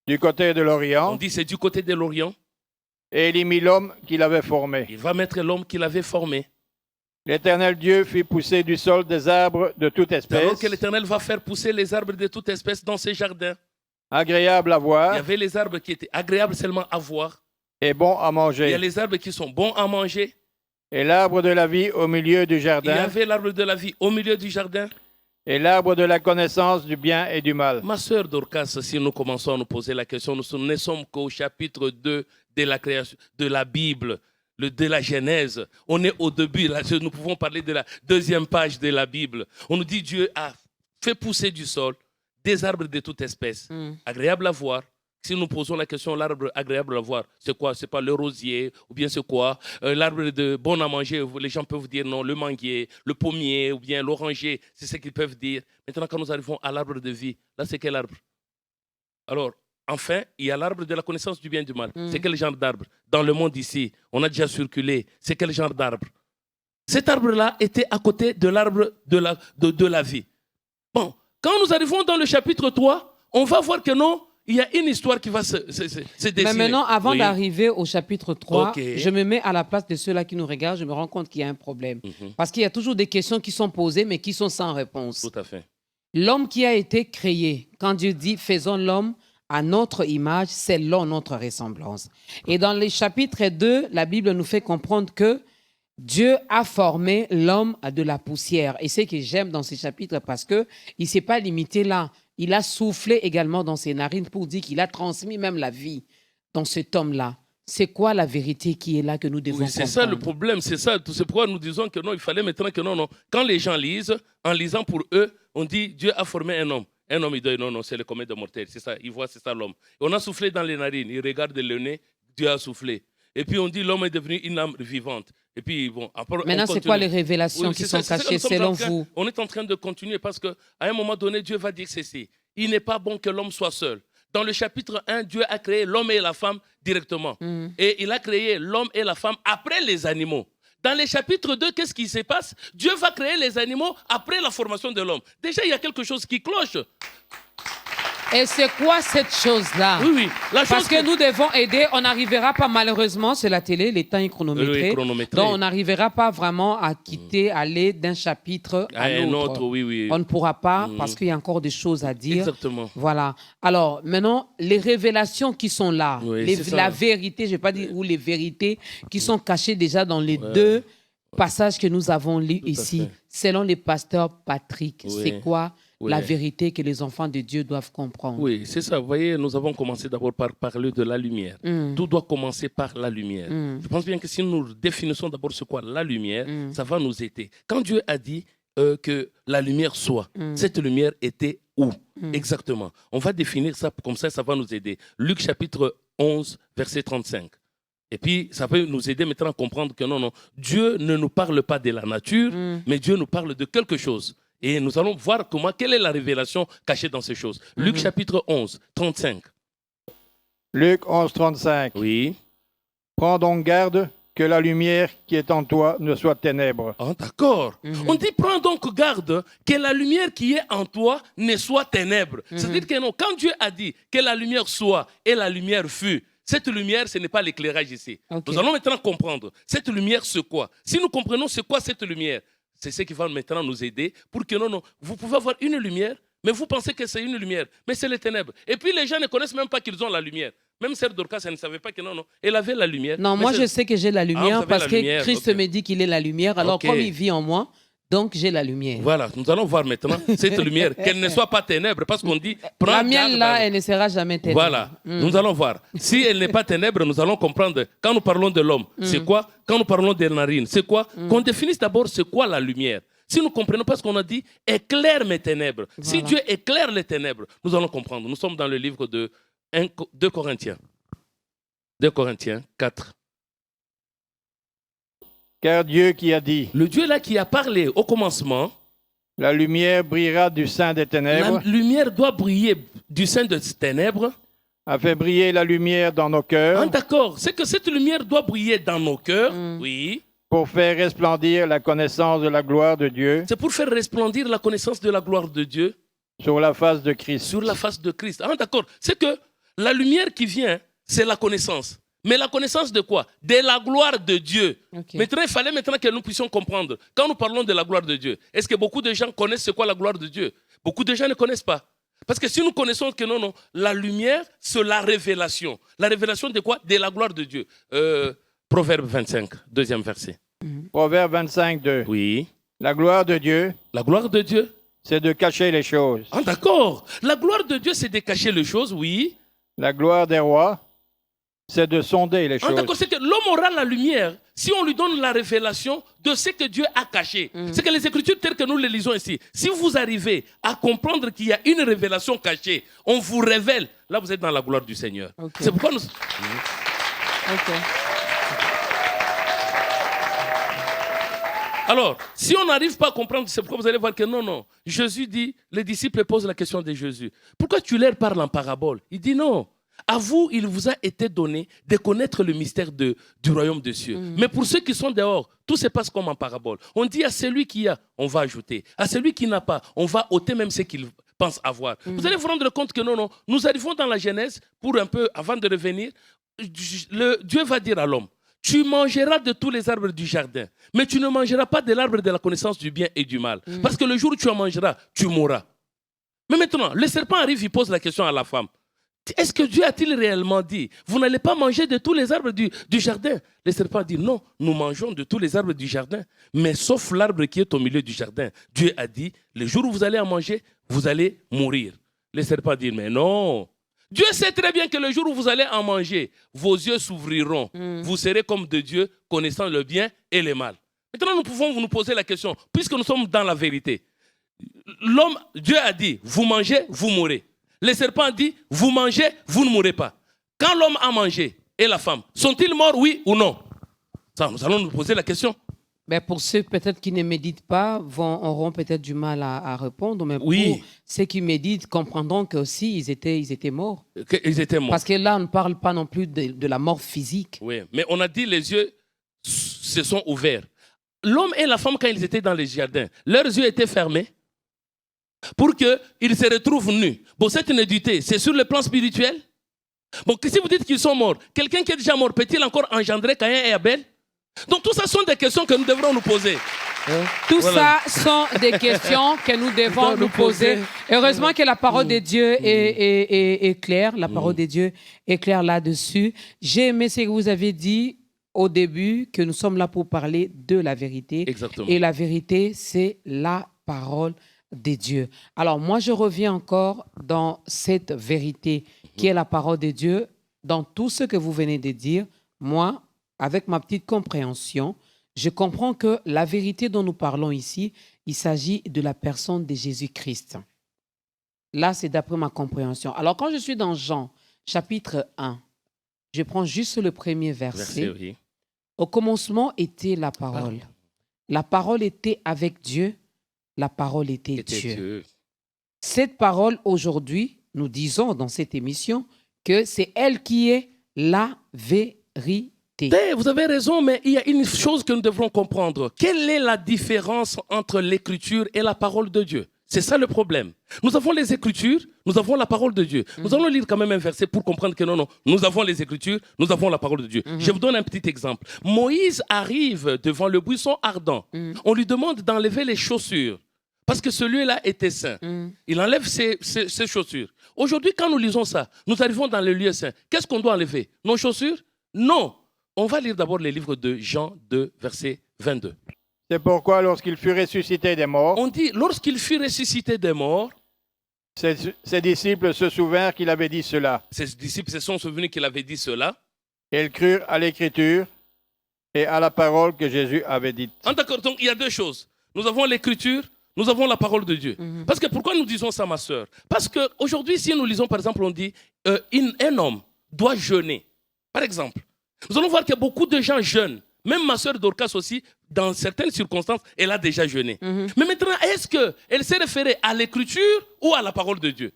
Du côté de On l'Orient, dit, c'est du côté de l'Orient. et il y mit l'homme qu'il avait formé. Il va mettre l'homme qu'il avait formé. L'Éternel Dieu fit pousser du sol des arbres de toute Alors espèce, que l'Éternel va faire pousser les arbres de toute espèce dans ces jardins. agréables à Il y voir avait les arbres qui étaient agréables seulement à voir. et bons à Il y a manger. les arbres qui sont bons à manger. Et l'arbre de la vie au milieu du Il y jardin, avait l'arbre de la vie au milieu du jardin. et l'arbre de la connaissance du bien et du mal. Ma sœur Dorcas, si nous commençons à nous poser la question, nous ne sommes qu'au chapitre 2 de la création, de la Bible, de la Genèse. On est au début, là, nous pouvons parler de la deuxième page de la Bible. On nous dit Dieu a fait pousser du sol des arbres de toute espèce, agréables à voir. Si nous posons la question, l'arbre agréable à voir, c'est quoi? C'est pas le rosier, ou bien c'est quoi? L'arbre de bon à manger, les gens peuvent dire non, le manguier, le pommier, ou bien l'oranger, c'est ce qu'ils peuvent dire. Maintenant, quand nous arrivons à l'arbre de vie, là, c'est quel arbre? Alors, enfin, il y a l'arbre de la connaissance du bien et du mal. C'est quel genre d'arbre? Dans le monde ici, on a déjà circulé. C'est quel genre d'arbre? Cet arbre-là était à côté de l'arbre de la vie. Bon, quand nous arrivons dans le chapitre 3, on va voir que non, il y a une histoire qui va se dessiner. Mais maintenant, avant Oui. d'arriver au chapitre 3, Ok. je me mets à la place de ceux-là qui nous regardent, je me rends compte qu'il y a un problème. Parce qu'il y a toujours des questions qui sont posées, mais qui sont sans réponse. Tout à fait. L'homme qui a été créé, quand Dieu dit « faisons l'homme à notre image », c'est l'homme, notre ressemblance. Et dans les chapitres 2, la Bible nous fait comprendre que Dieu a formé l'homme de la poussière. Et c'est ce que j'aime dans ces chapitres parce qu'il ne s'est pas limité là. Il a soufflé également dans ses narines pour dire qu'il a transmis même la vie dans cet homme-là. C'est quoi la vérité qui est là que nous devons Oui, c'est comprendre? ça le problème, c'est ça. C'est pourquoi nous disons que non, il fallait maintenant que non. Quand les gens lisent, en lisant pour eux, on dit Dieu a formé un homme. Un homme, il dit non, c'est le commun de mortel. C'est ça, il voit, c'est ça l'homme. Et on a soufflé dans les narines, il regarde le nez, Dieu a soufflé. Et puis on dit l'homme est devenu une âme vivante. Et puis bon, après, Maintenant, c'est quoi les révélations qui sont cachées selon vous? On est en train de continuer parce qu'à un moment donné, Dieu va dire ceci. Il n'est pas bon que l'homme soit seul. Dans le chapitre 1, Dieu a créé l'homme et la femme directement. Et il a créé l'homme et la femme après les animaux. Dans le chapitre 2, qu'est-ce qui se passe? Dieu va créer les animaux après la formation de l'homme. Déjà, il y a quelque chose qui cloche. Et c'est quoi cette chose-là? Oui, oui. Parce que nous devons aider. On n'arrivera pas, malheureusement, c'est la télé, les temps est chronométré. Oui, chronométré. Donc, on n'arrivera pas vraiment à quitter, aller d'un chapitre à un l'autre. autre, oui, oui. On ne pourra pas parce qu'il y a encore des choses à dire. Exactement. Voilà. Alors, maintenant, les révélations qui sont là, Oui, c'est ça. la vérité, je ne vais pas dire où les vérités qui sont cachées déjà dans les deux passages que nous avons lus ici, fait. selon les pasteurs Patrick. Oui. C'est quoi Oui. la vérité que les enfants de Dieu doivent comprendre? Oui, c'est ça. Vous voyez, nous avons commencé d'abord par parler de la lumière. Tout doit commencer par la lumière. Je pense bien que si nous définissons d'abord ce qu'est la lumière, ça va nous aider. Quand Dieu a dit que la lumière soit, cette lumière était où exactement? On va définir ça comme ça va nous aider. Luc chapitre 11, verset 35. Et puis, ça peut nous aider maintenant à comprendre que non, Dieu ne nous parle pas de la nature, mais Dieu nous parle de quelque chose. Et nous allons voir quelle est la révélation cachée dans ces choses. Luc chapitre 11, 35. Luc 11, 35. Oui. Prends donc garde que la lumière qui est en toi ne soit ténèbres. Ah, d'accord. On dit, prends donc garde que la lumière qui est en toi ne soit ténèbres. C'est-à-dire que non, quand Dieu a dit que la lumière soit et la lumière fut, cette lumière, ce n'est pas l'éclairage ici. Ok. Nous allons maintenant comprendre. Cette lumière, c'est quoi? Si nous comprenons c'est quoi cette lumière, c'est ce qui va maintenant nous aider pour que vous pouvez avoir une lumière, Mais vous pensez que c'est une lumière, mais c'est les ténèbres. Et puis les gens ne connaissent même pas qu'ils ont la lumière. Même Sœur Dorcas, elle ne savait pas que non, elle avait la lumière. Non, Mais moi c'est- je sais que j'ai la vous lumière avez parce la que lumière, Christ ok. me dit qu'il est la lumière. Alors Ok. comme il vit en moi, donc j'ai la lumière. Voilà, nous allons voir maintenant cette lumière, qu'elle ne soit pas ténèbre, parce qu'on dit... prends La garde mienne là, à- elle ne sera jamais ténèbre. Voilà, nous allons voir. Si elle n'est pas ténèbre, nous allons comprendre. Quand nous parlons de l'homme, c'est quoi? Quand nous parlons des narines, c'est quoi? Qu'on définisse d'abord c'est quoi la lumière. Si nous comprenons pas ce qu'on a dit, éclaire mes ténèbres. Si Voilà. Dieu éclaire les ténèbres, nous allons comprendre. Nous sommes dans le livre de 2 Corinthiens. 2 Corinthiens 4. Car Dieu qui a dit, Le Dieu là qui a parlé au commencement, la lumière brillera du sein des ténèbres, la lumière doit briller du sein de ces ténèbres. a fait briller la lumière dans nos cœurs Ah, d'accord, c'est que cette lumière doit briller dans nos cœurs. Oui. pour faire resplendir la connaissance de la gloire de Dieu C'est pour faire resplendir la connaissance de la gloire de Dieu sur la face de Christ. sur la face de Christ. Ah, d'accord. C'est que la lumière qui vient, c'est la connaissance. Mais la connaissance de quoi? De la gloire de Dieu. Ok. Maintenant, il fallait maintenant que nous puissions comprendre. Quand nous parlons de la gloire de Dieu, est-ce que beaucoup de gens connaissent ce qu'est la gloire de Dieu? Beaucoup de gens ne connaissent pas. Parce que si nous connaissons que non, la lumière, c'est la révélation. La révélation de quoi? De la gloire de Dieu. Proverbe 25, deuxième verset. Proverbe 25, 2. Oui. La gloire de Dieu, La gloire de Dieu. c'est de cacher les choses. Ah, d'accord. La gloire de Dieu, c'est de cacher les choses, oui. La gloire des rois, c'est de sonder les Ah, choses. d'accord, c'est que l'homme aura la lumière si on lui donne la révélation de ce que Dieu a caché. C'est que les Écritures telles que nous les lisons ici, si vous arrivez à comprendre qu'il y a une révélation cachée, on vous révèle, là vous êtes dans la gloire du Seigneur. Ok. C'est pourquoi nous... Ok. Alors, si on n'arrive pas à comprendre, c'est pourquoi vous allez voir que non. Jésus dit, les disciples posent la question de Jésus. Pourquoi tu leur parles en parabole? Il dit non. À vous, il vous a été donné de connaître le mystère du royaume des cieux. Mais pour ceux qui sont dehors, tout se passe comme en parabole. On dit à celui qui a, on va ajouter. À celui qui n'a pas, on va ôter même ce qu'il pense avoir. Vous allez vous rendre compte que non. Nous arrivons dans la Genèse, pour un peu, avant de revenir, Dieu va dire à l'homme, tu mangeras de tous les arbres du jardin, mais tu ne mangeras pas de l'arbre de la connaissance du bien et du mal. Parce que le jour où tu en mangeras, tu mourras. Mais maintenant, le serpent arrive, il pose la question à la femme. Est-ce que Dieu a-t-il réellement dit, vous n'allez pas manger de tous les arbres du jardin? Le serpent dit, non, nous mangeons de tous les arbres du jardin, mais sauf l'arbre qui est au milieu du jardin. Dieu a dit, le jour où vous allez en manger, vous allez mourir. Le serpent dit, mais non. Dieu sait très bien que le jour où vous allez en manger, vos yeux s'ouvriront. Vous serez comme de Dieu, connaissant le bien et le mal. Maintenant, nous pouvons nous poser la question, puisque nous sommes dans la vérité. Dieu a dit, vous mangez, vous mourrez. Le serpent dit, vous mangez, vous ne mourrez pas. Quand l'homme a mangé et la femme, sont-ils morts, oui ou non? Ça, nous allons nous poser la question. Ben pour ceux peut-être qui ne méditent pas, auront peut-être du mal à répondre, mais Oui. pour ceux qui méditent comprendront qu'aussi ils étaient morts. Ils étaient morts. Parce que là, on ne parle pas non plus de la mort physique. Oui, mais on a dit les yeux se sont ouverts. L'homme et la femme, quand ils étaient dans les jardins, leurs yeux étaient fermés pour qu'ils se retrouvent nus. Bon, cette nudité, c'est sur le plan spirituel. Bon, si vous dites qu'ils sont morts, quelqu'un qui est déjà mort, peut-il encore engendrer Caïn et Abel? Donc, tout ça sont des questions que nous devrons nous poser. Tout Voilà. ça sont des questions que nous devons nous poser. Heureusement que la parole de Dieu est claire. La parole de Dieu est claire là-dessus. J'ai aimé ce que vous avez dit au début, que nous sommes là pour parler de la vérité. Exactement. Et la vérité, c'est la parole de Dieu. Alors, moi, je reviens encore dans cette vérité qui est la parole de Dieu, dans tout ce que vous venez de dire. Moi, avec ma petite compréhension, je comprends que la vérité dont nous parlons ici, il s'agit de la personne de Jésus-Christ. Là, c'est d'après ma compréhension. Alors, quand je suis dans Jean, chapitre 1, je prends juste le premier verset. Oui. Au commencement était la parole. La parole était avec Dieu. La parole était Dieu. Cette parole, aujourd'hui, nous disons dans cette émission que c'est elle qui est la vérité. Vous avez raison, mais il y a une chose que nous devrons comprendre. Quelle est la différence entre l'écriture et la parole de Dieu? C'est ça le problème. Nous avons les Écritures, nous avons la parole de Dieu. Nous allons lire quand même un verset pour comprendre que non, nous avons les Écritures, nous avons la parole de Dieu. Je vous donne un petit exemple. Moïse arrive devant le buisson ardent. On lui demande d'enlever les chaussures Parce que celui-là était saint. Il enlève ses chaussures. Aujourd'hui, quand nous lisons ça, nous arrivons dans le lieu saint. Qu'est-ce qu'on doit enlever? Nos chaussures? Non. On va lire d'abord les livres de Jean 2, verset 22. C'est pourquoi, lorsqu'il fut ressuscité des morts, On dit, lorsqu'il fut ressuscité des morts, ses disciples se souvinrent qu'il avait dit cela. ses disciples se sont souvenus qu'il avait dit cela. Et ils crurent à l'Écriture et à la parole que Jésus avait dite. D'accord, donc il y a deux choses. Nous avons l'Écriture, nous avons la parole de Dieu. Parce que pourquoi nous disons ça, ma sœur? Parce qu'aujourd'hui, si nous lisons, par exemple, on dit un homme doit jeûner. Par exemple, nous allons voir qu'il y a beaucoup de gens jeûnent. Même ma sœur Dorcas aussi, dans certaines circonstances, elle a déjà jeûné. Mais maintenant, est-ce qu'elle s'est référée à l'Écriture ou à la parole de Dieu?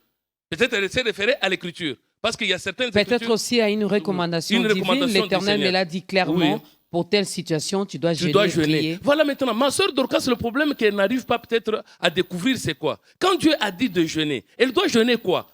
Peut-être elle s'est référée à l'Écriture. Parce qu'il y a certaines Peut-être Écritures... aussi à une recommandation divine. L'Éternel me l'a dit clairement. Oui. Pour telle situation, tu dois jeûner. Prier. Voilà maintenant, ma sœur Dorcas, le problème qu'elle n'arrive pas peut-être à découvrir, c'est quoi? Quand Dieu a dit de jeûner, elle doit jeûner quoi?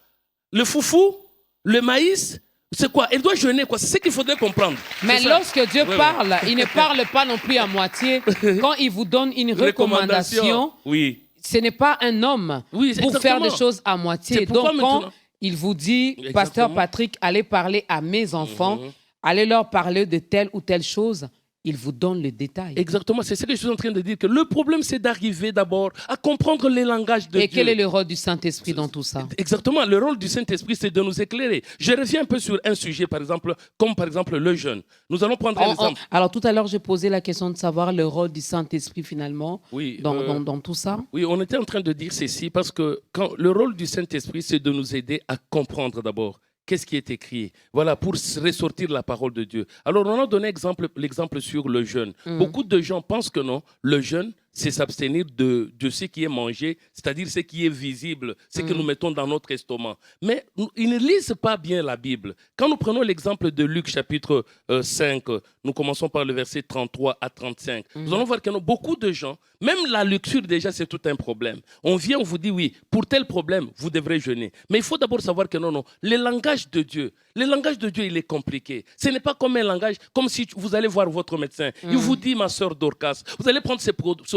Le foufou? Le maïs? C'est quoi? Elle doit jeûner quoi? C'est ce qu'il faudrait comprendre. Mais lorsque Dieu parle, il ne parle pas non plus à moitié. Quand il vous donne une recommandation, oui. Ce n'est pas un homme pour faire des choses à moitié. Donc quand il vous dit, Pasteur Patrick, allez parler à mes enfants, allez leur parler de telle ou telle chose, il vous donne le détail. Exactement, c'est ce que je suis en train de dire. Que le problème, c'est d'arriver d'abord à comprendre les langages de Dieu. Et quel est le rôle du Saint-Esprit dans tout ça? Exactement, le rôle du Saint-Esprit, c'est de nous éclairer. Je reviens un peu sur un sujet, par exemple, comme par exemple le jeûne. Nous allons prendre un exemple. Alors tout à l'heure, j'ai posé la question de savoir le rôle du Saint-Esprit finalement dans tout ça. Oui, on était en train de dire ceci parce que le rôle du Saint-Esprit, c'est de nous aider à comprendre d'abord. Qu'est-ce qui est écrit? Voilà, pour ressortir la parole de Dieu. Alors, on a donné l'exemple sur le jeûne. Beaucoup de gens pensent que non, le jeûne, c'est s'abstenir de ce qui est mangé, c'est-à-dire ce qui est visible, ce que nous mettons dans notre estomac. Mais ils ne lisent pas bien la Bible. Quand nous prenons l'exemple de Luc chapitre 5, nous commençons par le verset 33 à 35. Nous allons voir que beaucoup de gens, même la lecture déjà, c'est tout un problème. On vient, on vous dit oui, pour tel problème, vous devrez jeûner. Mais il faut d'abord savoir que non, le langage de Dieu, il est compliqué. Ce n'est pas comme un langage, comme si vous allez voir votre médecin. Il vous dit, ma sœur Dorcas, vous allez prendre ce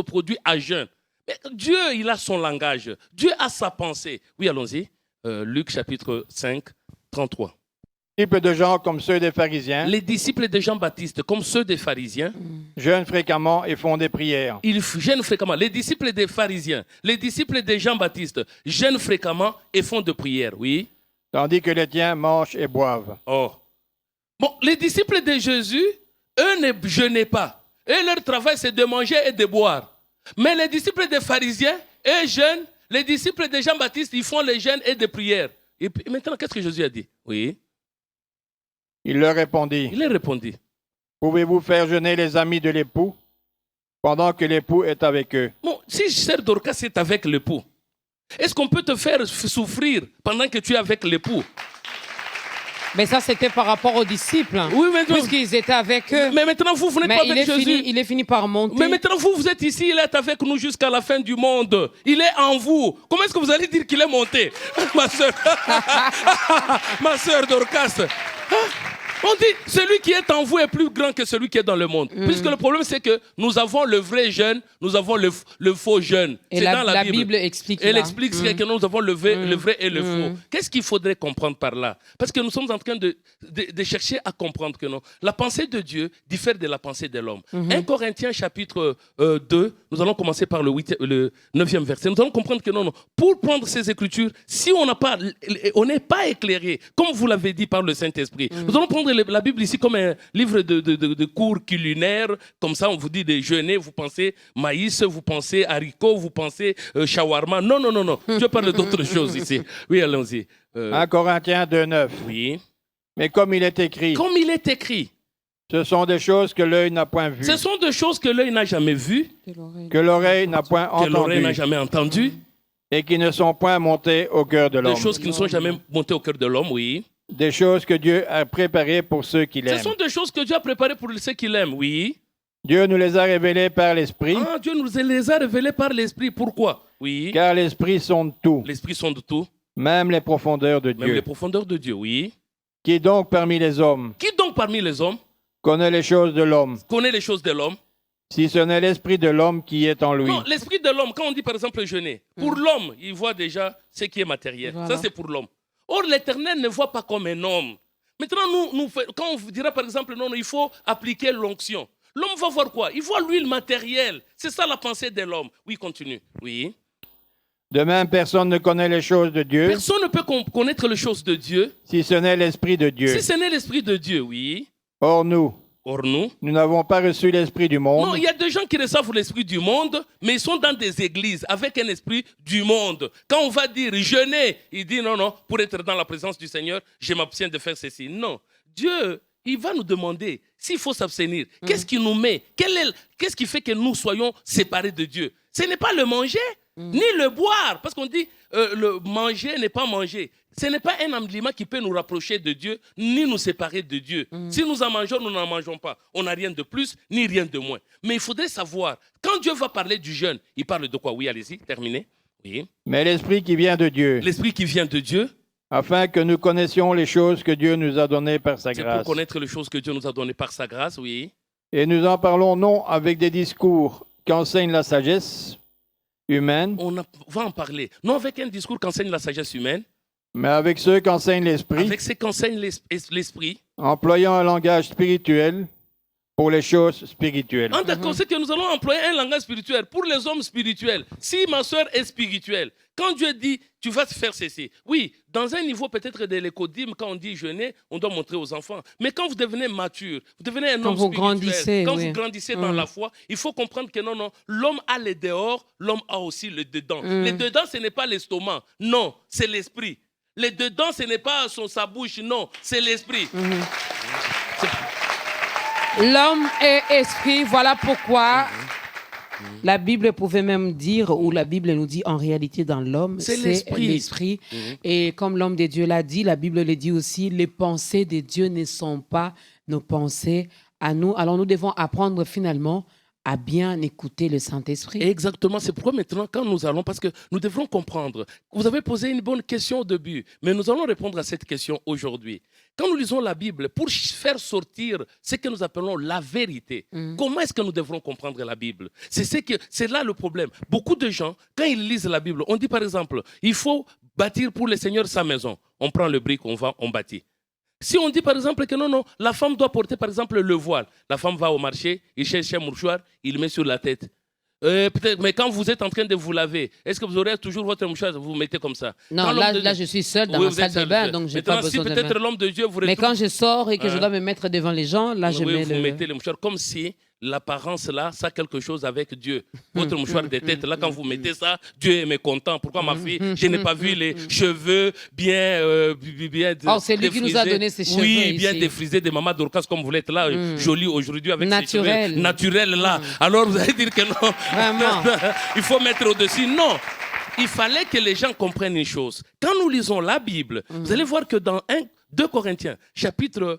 produit à jeûne. Mais Dieu, il a son langage. Dieu a sa pensée. Oui, allons-y. Luc chapitre 5, 33. Les disciples de Jean comme ceux des pharisiens. Les disciples de Jean-Baptiste comme ceux des pharisiens. Jeûnent fréquemment et font des prières. Ils jeûnent fréquemment. Les disciples des pharisiens, les disciples de Jean-Baptiste jeûnent fréquemment et font des prières. Oui. Tandis que les tiens mangent et boivent. Oh. Bon, les disciples de Jésus, eux ne jeûnaient pas. Et leur travail, c'est de manger et de boire. Mais les disciples des pharisiens, eux jeûnent. Les disciples de Jean-Baptiste, ils font les jeûnes et des prières. Et puis, maintenant, qu'est-ce que Jésus a dit? Oui. Il leur répondit. Il leur répondit. Pouvez-vous faire jeûner les amis de l'époux pendant que l'époux est avec eux? Bon, si sœur Dorcas est avec l'époux, est-ce qu'on peut te faire souffrir pendant que tu es avec l'époux? Mais ça, c'était par rapport aux disciples. Oui, mais puisqu'ils étaient avec eux. Mais maintenant, vous n'êtes pas avec Jésus. Il est fini par monter. Mais maintenant, vous êtes ici, il est avec nous jusqu'à la fin du monde. Il est en vous. Comment est-ce que vous allez dire qu'il est monté? Ma sœur. Ma sœur Dorcas. On dit, celui qui est en vous est plus grand que celui qui est dans le monde. Puisque le problème, c'est que nous avons le vrai jeûne, nous avons le faux jeûne. Et c'est dans la Bible explique Elle explique que nous avons le vrai et le faux. Qu'est-ce qu'il faudrait comprendre par là? Parce que nous sommes en train de chercher à comprendre que non. La pensée de Dieu diffère de la pensée de l'homme. 1 Corinthiens chapitre 2, nous allons commencer par le 9e verset. Nous allons comprendre que non. Pour prendre ces écritures, si on n'est pas éclairé, comme vous l'avez dit par le Saint-Esprit, nous allons prendre la Bible ici comme un livre de cours culinaires. Comme ça, on vous dit de jeûner, vous pensez maïs, vous pensez haricots, vous pensez shawarma. Non. Dieu parle d'autres choses ici. Oui, allons-y. 1 Corinthiens 2:9. Oui. Mais comme il est écrit. Comme il est écrit. Ce sont des choses que l'œil n'a point vues. Ce sont des choses que l'œil n'a jamais vues. Que l'oreille n'a point entendues. Que l'oreille n'a jamais entendues. Et qui ne sont point montées au cœur de l'homme. Des choses qui ne sont jamais montées au cœur de l'homme, oui. Des choses que Dieu a préparées pour ceux qui l'aiment. Ce sont des choses que Dieu a préparées pour ceux qui l'aiment, oui. Dieu nous les a révélées par l'Esprit. Ah, Dieu nous les a révélées par l'Esprit. Pourquoi? Oui. Car l'Esprit sonde tout. L'Esprit sonde tout. Même les profondeurs de Dieu. Même les profondeurs de Dieu, oui. Qui donc parmi les hommes? Qui donc parmi les hommes? Connaît les choses de l'homme. Connaît les choses de l'homme. si ce n'est l'esprit de l'homme qui est en lui. Non, l'esprit de l'homme, quand on dit par exemple jeûner, pour l'homme, il voit déjà ce qui est matériel. Voilà. Ça, c'est pour l'homme. Or, l'Éternel ne voit pas comme un homme. Maintenant, quand on vous dira par exemple, non, il faut appliquer l'onction, l'homme va voir quoi? Il voit l'huile matérielle. C'est ça la pensée de l'homme. Oui, continue. Oui. De même, personne ne connaît les choses de Dieu Personne ne peut connaître les choses de Dieu si ce n'est l'esprit de Dieu. si ce n'est l'esprit de Dieu, oui. Or nous Nous n'avons pas reçu l'esprit du monde, non, il y a des gens qui reçoivent l'esprit du monde, mais ils sont dans des églises avec un esprit du monde. Quand on va dire jeûner, il dit non, pour être dans la présence du Seigneur, je m'abstiens de faire ceci. Non, Dieu, il va nous demander s'il faut s'abstenir. Qu'est-ce qui nous met? Qu'est-ce qui fait que nous soyons séparés de Dieu? Ce n'est pas le manger, ni le boire, parce qu'on dit le manger n'est pas manger. Ce n'est pas un aliment qui peut nous rapprocher de Dieu, ni nous séparer de Dieu. Si nous en mangeons, nous n'en mangeons pas. On n'a rien de plus, ni rien de moins. Mais il faudrait savoir, quand Dieu va parler du jeûne, il parle de quoi? Oui, allez-y, terminez. Oui. mais l'esprit qui vient de Dieu, L'esprit qui vient de Dieu, afin que nous connaissions les choses que Dieu nous a données par sa c'est pour grâce. connaître les choses que Dieu nous a données par sa grâce, oui. Et nous en parlons non avec des discours qu'enseigne la sagesse humaine, On va en parler. Non avec un discours qu'enseigne la sagesse humaine, mais avec ceux qu'enseigne l'esprit, avec ce qu'enseigne l'esprit. employant un langage spirituel pour les choses spirituelles. Ah, d'accord, c'est que nous allons employer un langage spirituel pour les hommes spirituels. Si ma soeur est spirituelle, quand Dieu dit tu vas faire ceci, oui, dans un niveau peut-être de l'écodime, quand on dit jeûner, on doit montrer aux enfants. Mais quand vous devenez mature, vous devenez un Quand homme vous spirituel, grandissez, quand oui. vous grandissez dans la foi, il faut comprendre que non, l'homme a le dehors, l'homme a aussi le dedans. Le dedans, ce n'est pas l'estomac, non, c'est l'esprit. Le dedans, ce n'est pas sa bouche, non, c'est l'esprit. L'homme est esprit, voilà pourquoi la Bible pouvait même dire, ou la Bible nous dit en réalité dans l'homme, C'est c'est l'esprit. l'esprit. Et comme l'homme de Dieu l'a dit, la Bible le dit aussi, les pensées de Dieu ne sont pas nos pensées à nous. Alors nous devons apprendre finalement à bien écouter le Saint-Esprit. Exactement, c'est pourquoi maintenant, quand nous allons, parce que nous devrons comprendre, vous avez posé une bonne question au début, mais nous allons répondre à cette question aujourd'hui. Quand nous lisons la Bible, pour faire sortir ce que nous appelons la vérité, comment est-ce que nous devrons comprendre la Bible? C'est là le problème. Beaucoup de gens, quand ils lisent la Bible, on dit par exemple, il faut bâtir pour le Seigneur sa maison. On prend le brick, on bâtit. Si on dit par exemple que non, la femme doit porter par exemple le voile, la femme va au marché, il cherche un mouchoir, il le met sur la tête. Peut-être, mais quand vous êtes en train de vous laver, est-ce que vous aurez toujours votre mouchoir, vous mettez comme ça? Non, Quand là, l'homme de- là, je suis seule dans Oui, ma vous salle êtes de seul. bain, donc je n'ai pas Maintenant, si besoin de peut-être mettre. l'homme de Dieu vous Mais retrouve, quand je sors et que je dois me mettre devant les gens, là, je oui, mets vous le... mettez le mouchoir comme si l'apparence là, ça a quelque chose avec Dieu. Votre mouchoir de tête, là, quand vous mettez ça, Dieu est mécontent. Pourquoi ma fille, je n'ai pas vu les cheveux bien Oh, c'est lui qui nous a défrisés. donné ses cheveux Oui, bien ici. défrisés de Maman Dorcas, comme vous l'êtes là, jolie aujourd'hui avec Naturel. ses cheveux naturels là. Alors vous allez dire que non. Vraiment. Il faut mettre au-dessus. Non. Il fallait que les gens comprennent une chose. Quand nous lisons la Bible, vous allez voir que dans 2 Corinthiens, chapitre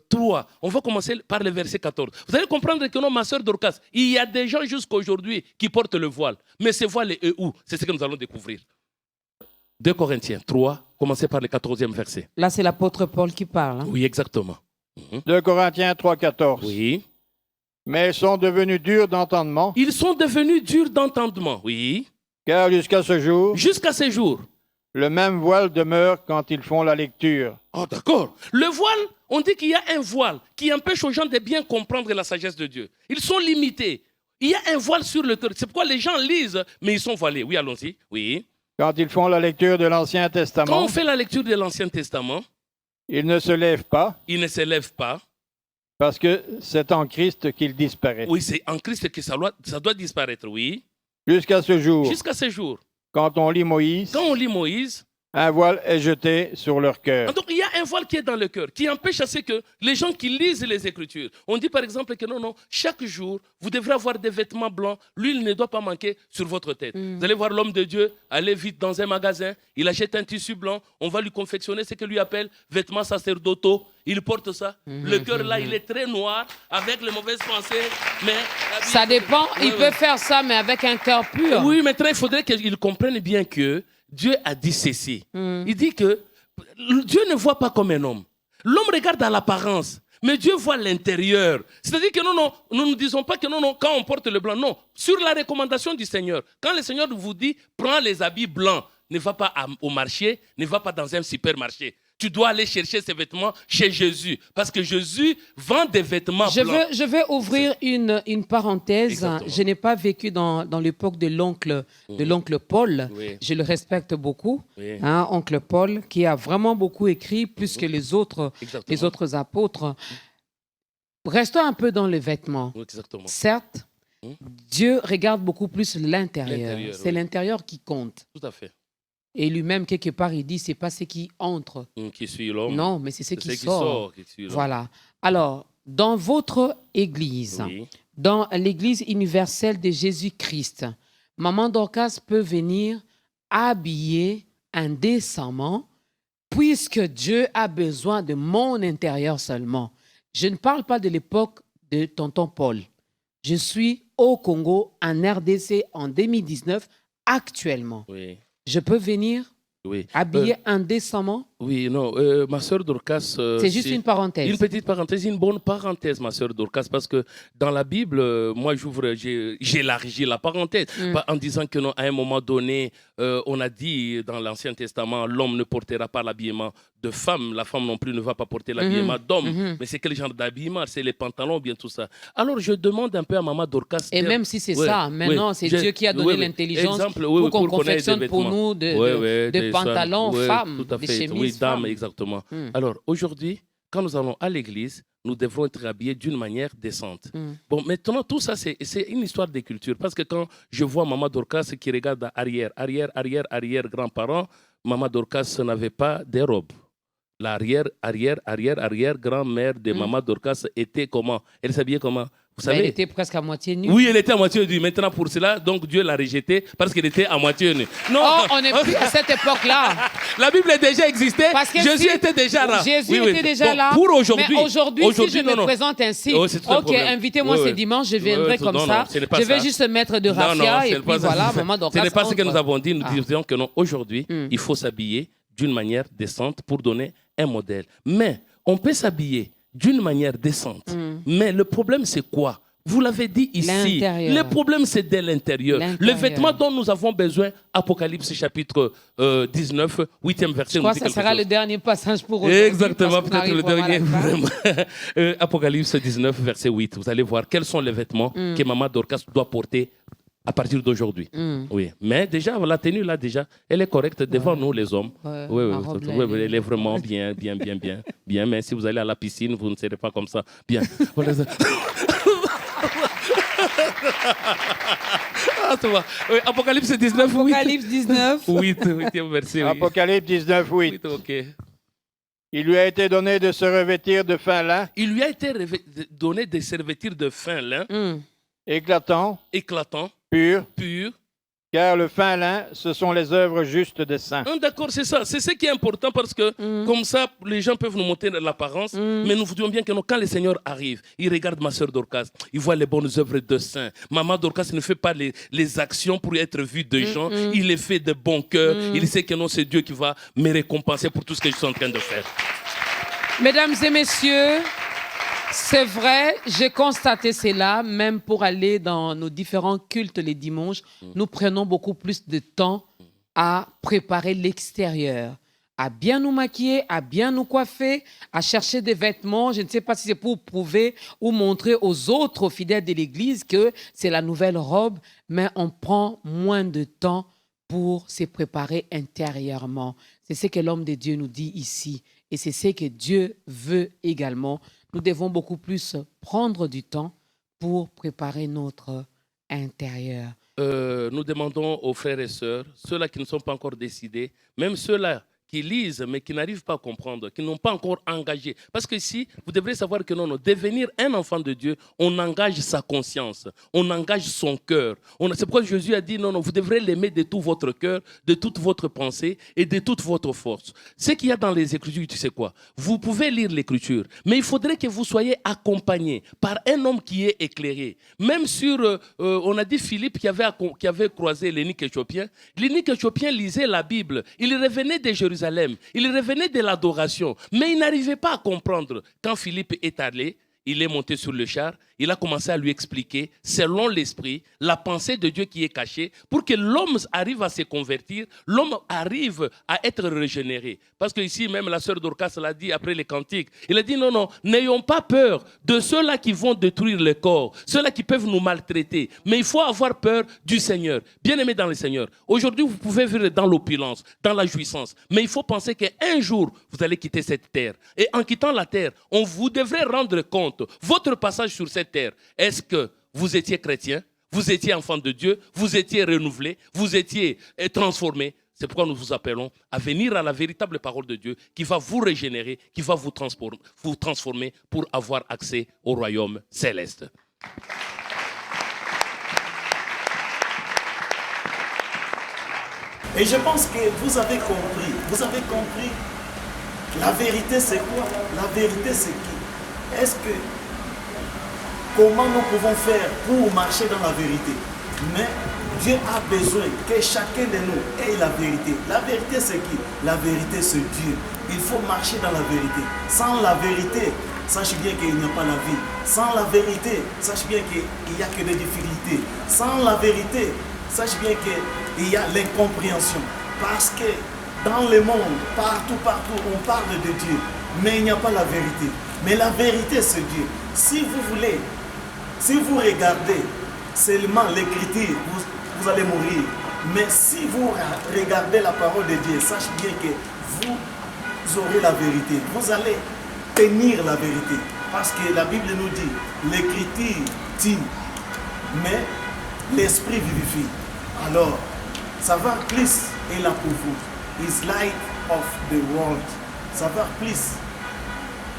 3, on va commencer par le verset 14. Vous allez comprendre que non, ma soeur Dorcas, il y a des gens jusqu'à aujourd'hui qui portent le voile. Mais ce voile est où? C'est ce que nous allons découvrir. 2 Corinthiens 3, commencez par le 14e verset. Là, c'est l'apôtre Paul qui parle. Hein. Oui, exactement. 2 Corinthiens 3,14. Oui. Mais ils sont devenus durs d'entendement, Ils sont devenus durs d'entendement. Oui. car jusqu'à ce jour, Jusqu'à ces jours. le même voile demeure quand ils font la lecture. Oh, d'accord. Le voile, on dit qu'il y a un voile qui empêche aux gens de bien comprendre la sagesse de Dieu. Ils sont limités. Il y a un voile sur le cœur. C'est pourquoi les gens lisent, mais ils sont voilés. Oui, allons-y. Oui. Quand ils font la lecture de l'Ancien Quand Testament, on fait la lecture de l'Ancien Testament, ils ne se lèvent pas, ils ne s'élèvent pas. parce que c'est en Christ qu'ils disparaissent. Oui, c'est en Christ que ça doit disparaître, oui. Jusqu'à ce jour, Jusqu'à ce jour. quand on lit Moïse, Quand on lit Moïse, un voile est jeté sur leur cœur. donc il y a un voile qui est dans le cœur, qui empêche à ce que les gens qui lisent les Écritures, on dit par exemple que non, chaque jour, vous devrez avoir des vêtements blancs, l'huile ne doit pas manquer sur votre tête. Vous allez voir l'homme de Dieu aller vite dans un magasin, il achète un tissu blanc, on va lui confectionner ce que lui appelle vêtements sacerdotaux, il porte ça. Le cœur là, il est très noir, avec les mauvaises pensées, mais... Ça dépend, Oui, il oui. peut faire ça, mais avec un cœur pur. Oui, maintenant, il faudrait qu'ils comprennent bien que Dieu a dit ceci. Il dit que Dieu ne voit pas comme un homme. L'homme regarde à l'apparence, Mais Dieu voit l'intérieur. C'est-à-dire que non, nous ne disons pas que non, quand on porte le blanc. Non, sur la recommandation du Seigneur. Quand le Seigneur vous dit, prends les habits blancs, ne va pas au marché, ne va pas dans un supermarché. Tu dois aller chercher ces vêtements chez Jésus. Parce que Jésus vend des vêtements blancs. Je vais ouvrir une parenthèse. Exactement. Je n'ai pas vécu dans l'époque de l'oncle Paul. Oui. Je le respecte beaucoup. Oui. Hein, oncle Paul, qui a vraiment beaucoup écrit, plus que les autres apôtres. Restons un peu dans les vêtements. Exactement. Certes, Dieu regarde beaucoup plus l'intérieur. C'est l'intérieur qui compte. Tout à fait. Et lui-même, quelque part, il dit, c'est pas ce qui entre. Qui suit l'homme. Non, mais c'est ce qui sort. Qui suit l'homme. Voilà. Alors, dans votre église, Oui. dans l'église universelle de Jésus-Christ, Maman Dorcas peut venir habiller indécemment puisque Dieu a besoin de mon intérieur seulement. Je ne parle pas de l'époque de tonton Paul. Je suis au Congo, en RDC, en 2019, actuellement. Oui. Je peux venir Oui. habiller indécemment? Oui, non, ma sœur Dorcas... C'est juste une parenthèse. Une petite parenthèse, une bonne parenthèse, ma sœur Dorcas, parce que dans la Bible, moi, j'élargis la parenthèse en disant que non, à un moment donné, on a dit dans l'Ancien Testament, l'homme ne portera pas l'habillement de femme, la femme non plus ne va pas porter l'habillement d'homme. Mais c'est quel genre d'habillement? C'est les pantalons ou bien tout ça. Alors, je demande un peu à Maman Dorcas... Et même si c'est ça, maintenant, c'est Dieu qui a donné l'intelligence pour qu'on confectionne pour nous des pantalons femmes, des chemises dames, exactement. Alors, aujourd'hui, quand nous allons à l'église, nous devons être habillés d'une manière décente. Bon, maintenant, tout ça, c'est une histoire de culture. Parce que quand je vois Maman Dorcas qui regarde arrière-grands-parents, Maman Dorcas n'avait pas de robe. L'arrière-grand-mère de Maman Dorcas était comment? Elle s'habillait comment? Vous savez? Elle était presque à moitié nue. Oui, elle était à moitié nue. Maintenant, pour cela, donc Dieu l'a rejetée parce qu'elle était à moitié nue. Non. Oh, on n'est plus à cette époque-là. La Bible a déjà existé. Jésus était déjà là. Jésus était déjà là. Pour aujourd'hui. Mais aujourd'hui, si je me présente ainsi, ok, invitez-moi ce dimanche, je viendrai comme ça. Je vais juste mettre de raffia et puis voilà, Maman Dorcas. Ce n'est pas ce que nous avons dit. Nous disons que non, aujourd'hui, il faut s'habiller d'une manière décente pour donner un modèle. Mais on peut s'habiller d'une manière décente. Mais le problème, c'est quoi? Vous l'avez dit ici. Le problème, c'est dès l'intérieur. Le vêtement dont nous avons besoin, Apocalypse chapitre 19, 8e verset. Je crois que ça sera le dernier passage pour aujourd'hui. Exactement, peut-être le dernier. Apocalypse 19, verset 8. Vous allez voir quels sont les vêtements que Maman Dorcas doit porter à partir d'aujourd'hui. Oui. Mais déjà, la tenue là, déjà, elle est correcte devant nous, les hommes. Oui, elle est vraiment bien. Mais si vous allez à la piscine, vous ne serez pas comme ça. Bien. Apocalypse 19, 8. Apocalypse 19. 8e verset. Apocalypse 19, 8. Okay. Il lui a été donné de se revêtir de fin lin. Il lui a été donné de se revêtir de fin lin. Éclatant. Pur. Car le fin lin, ce sont les œuvres justes des saints. D'accord, c'est ça. C'est ce qui est important parce que comme ça, les gens peuvent nous montrer l'apparence. Mais nous voudrions bien que quand le Seigneur arrive, il regarde ma sœur Dorcas, il voit les bonnes œuvres de saints. Maman Dorcas ne fait pas les actions pour être vue de gens. Il les fait de bon cœur. Il sait que non, c'est Dieu qui va me récompenser pour tout ce que je suis en train de faire. Mesdames et messieurs, c'est vrai, j'ai constaté cela, même pour aller dans nos différents cultes les dimanches, nous prenons beaucoup plus de temps à préparer l'extérieur, à bien nous maquiller, à bien nous coiffer, à chercher des vêtements. Je ne sais pas si c'est pour prouver ou montrer aux autres fidèles de l'Église que c'est la nouvelle robe, mais on prend moins de temps pour se préparer intérieurement. C'est ce que l'homme de Dieu nous dit ici. Et c'est ce que Dieu veut également. Nous devons beaucoup plus prendre du temps pour préparer notre intérieur. Nous demandons aux frères et sœurs, ceux-là qui ne sont pas encore décidés, même ceux-là qui lisent mais qui n'arrivent pas à comprendre, qui n'ont pas encore engagé. Parce que ici, vous devrez savoir que non, devenir un enfant de Dieu, on engage sa conscience, on engage son cœur. C'est pourquoi Jésus a dit, non, vous devrez l'aimer de tout votre cœur, de toute votre pensée et de toute votre force. Ce qu'il y a dans les Écritures, tu sais quoi? Vous pouvez lire l'Écriture, mais il faudrait que vous soyez accompagné par un homme qui est éclairé. Même sur, on a dit Philippe qui avait croisé l'énigme éthiopien. L'énigme éthiopien lisait la Bible. Il revenait de Jérusalem. Jérusalem. Il revenait de l'adoration, mais il n'arrivait pas à comprendre. Quand Philippe est allé, il est monté sur le char, il a commencé à lui expliquer, selon l'esprit, la pensée de Dieu qui est cachée, pour que l'homme arrive à se convertir, l'homme arrive à être régénéré. Parce que ici, même la sœur Dorcas l'a dit après les cantiques, il a dit non, n'ayons pas peur de ceux-là qui vont détruire le corps, ceux-là qui peuvent nous maltraiter, mais il faut avoir peur du Seigneur. Bien-aimé dans le Seigneur, aujourd'hui, vous pouvez vivre dans l'opulence, dans la jouissance, mais il faut penser qu'un jour, vous allez quitter cette terre. Et en quittant la terre, vous devrez rendre compte votre passage sur cette terre. Est-ce que vous étiez chrétien? Vous étiez enfant de Dieu? Vous étiez renouvelé? Vous étiez transformé? C'est pourquoi nous vous appelons à venir à la véritable parole de Dieu qui va vous régénérer, qui va vous transformer pour avoir accès au royaume céleste. Et je pense que vous avez compris. Vous avez compris. La vérité, c'est quoi? La vérité, c'est qui? Est-ce que... Comment nous pouvons faire pour marcher dans la vérité? Mais Dieu a besoin que chacun de nous ait la vérité. La vérité, c'est qui? La vérité, c'est Dieu. Il faut marcher dans la vérité. Sans la vérité, sache bien qu'il n'y a pas la vie. Sans la vérité, sache bien qu'il n'y a que des difficultés. Sans la vérité, sache bien qu'il y a l'incompréhension. Parce que dans le monde, partout, on parle de Dieu. Mais il n'y a pas la vérité. Mais la vérité, c'est Dieu. Si vous voulez, si vous regardez seulement l'écriture, vous allez mourir. Mais si vous regardez la parole de Dieu, sachez bien que vous aurez la vérité. Vous allez tenir la vérité. Parce que la Bible nous dit, l'écriture tue, mais l'esprit vivifie. Alors, savoir plus est là pour vous. Is light of the world. Savoir plus.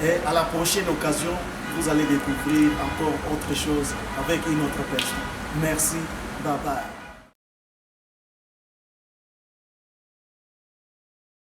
Et à la prochaine occasion, vous allez découvrir encore autre chose avec une autre personne. Merci. Bye bye.